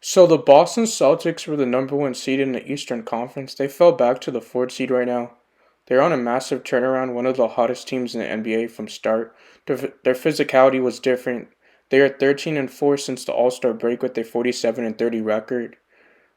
So the Boston Celtics were the number one seed in the Eastern Conference. They fell back to the fourth seed right now. They're on a massive turnaround, one of the hottest teams in the NBA from start. Their physicality was different. They are 13-4 since the All-Star break with a 47-30 record.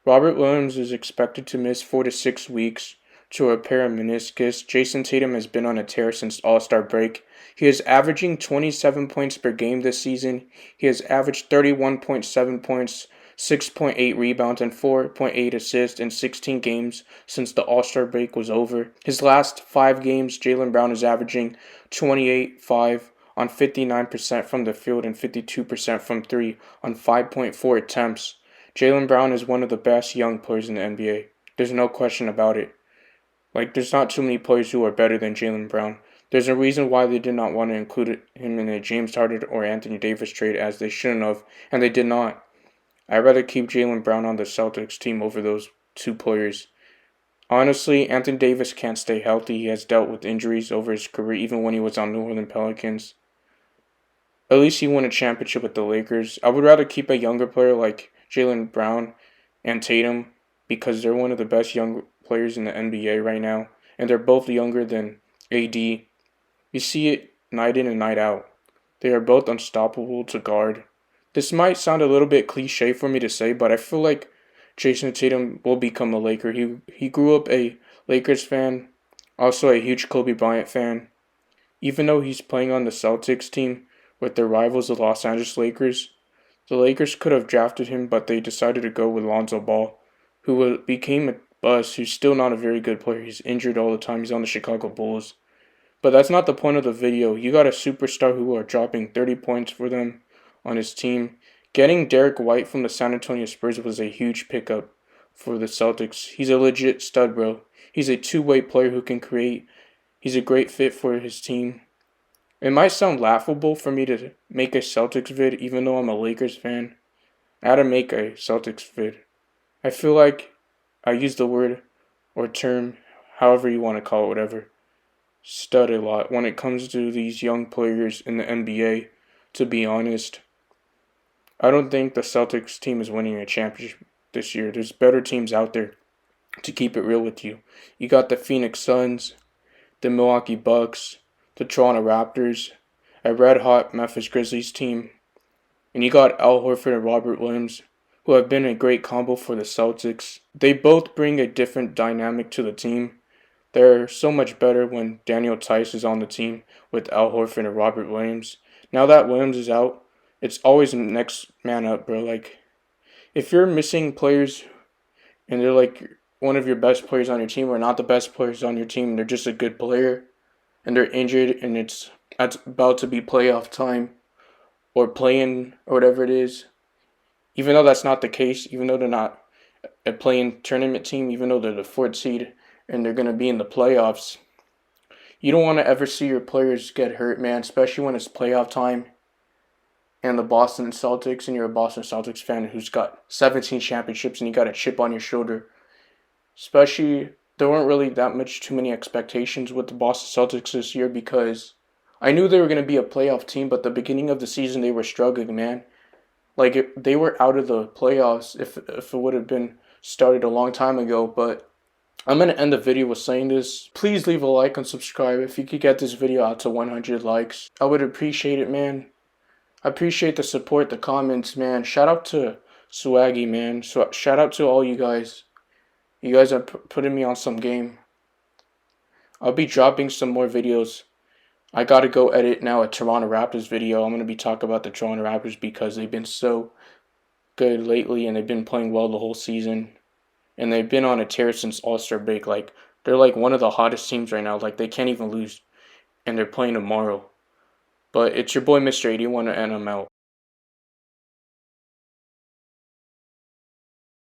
Robert Williams is expected to miss 4 to 6 weeks to repair a meniscus. Jason Tatum has been on a tear since All-Star break. He is averaging 27 points per game this season. He has averaged 31.7 points, 6.8 rebounds, and 4.8 assists in 16 games since the All-Star break was over. His last 5 games, Jaylen Brown is averaging 28.5 on 59% from the field and 52% from three on 5.4 attempts. Jaylen Brown is one of the best young players in the NBA. There's no question about it. There's not too many players who are better than Jaylen Brown. There's a reason why they did not want to include him in a James Harden or Anthony Davis trade, as they shouldn't have, and they did not. I'd rather keep Jaylen Brown on the Celtics team over those two players. Honestly, Anthony Davis can't stay healthy. He has dealt with injuries over his career, even when he was on New Orleans Pelicans. At least he won a championship with the Lakers. I would rather keep a younger player like Jaylen Brown and Tatum because they're one of the best young players in the NBA right now, and they're both younger than AD. You see it night in and night out. They are both unstoppable to guard. This might sound a little bit cliche for me to say, but I feel like Jason Tatum will become a Laker. He grew up a Lakers fan, also a huge Kobe Bryant fan. Even though he's playing on the Celtics team with their rivals, the Los Angeles Lakers, the Lakers could have drafted him, but they decided to go with Lonzo Ball, who became a bust, who's still not a very good player. He's injured all the time. He's on the Chicago Bulls. But that's not the point of the video. You got a superstar who are dropping 30 points for them on his team. Getting Derek White from the San Antonio Spurs was a huge pickup for the Celtics. He's a legit stud, bro. He's a two-way player who can create. He's a great fit for his team. It might sound laughable for me to make a Celtics vid, even though I'm a Lakers fan. I had to make a Celtics vid. I feel like I use the word or term, however you want to call it, whatever, stud a lot when it comes to these young players in the NBA, to be honest. I don't think the Celtics team is winning a championship this year. There's better teams out there, to keep it real with you. You got the Phoenix Suns, the Milwaukee Bucks, the Toronto Raptors, a red-hot Memphis Grizzlies team, and you got Al Horford and Robert Williams, who have been a great combo for the Celtics. They both bring a different dynamic to the team. They're so much better when Daniel Tice is on the team with Al Horford and Robert Williams. Now that Williams is out, it's always next man up, bro. If you're missing players and they're one of your best players on your team or not the best players on your team, they're just a good player and they're injured and it's about to be playoff time or play-in or whatever it is, even though that's not the case, even though they're not a play-in tournament team, even though they're the fourth seed and they're going to be in the playoffs, you don't want to ever see your players get hurt, man, especially when it's playoff time and the Boston Celtics and you're a Boston Celtics fan who's got 17 championships and you got a chip on your shoulder. Especially, there weren't really too many expectations with the Boston Celtics this year because I knew they were going to be a playoff team, but the beginning of the season they were struggling, man. They were out of the playoffs if it would have been started a long time ago. But I'm going to end the video with saying this. Please leave a like and subscribe if you could get this video out to 100 likes. I would appreciate it, man. I appreciate the support, the comments, man. Shout out to Swaggy, man. So shout out to all you guys. You guys are putting me on some game. I'll be dropping some more videos. I gotta go edit now a Toronto Raptors video. I'm gonna be talking about the Toronto Raptors because they've been so good lately and they've been playing well the whole season. And they've been on a tear since All-Star break. They're one of the hottest teams right now. They can't even lose. And they're playing tomorrow. But it's your boy Mr. 81 and I'm out.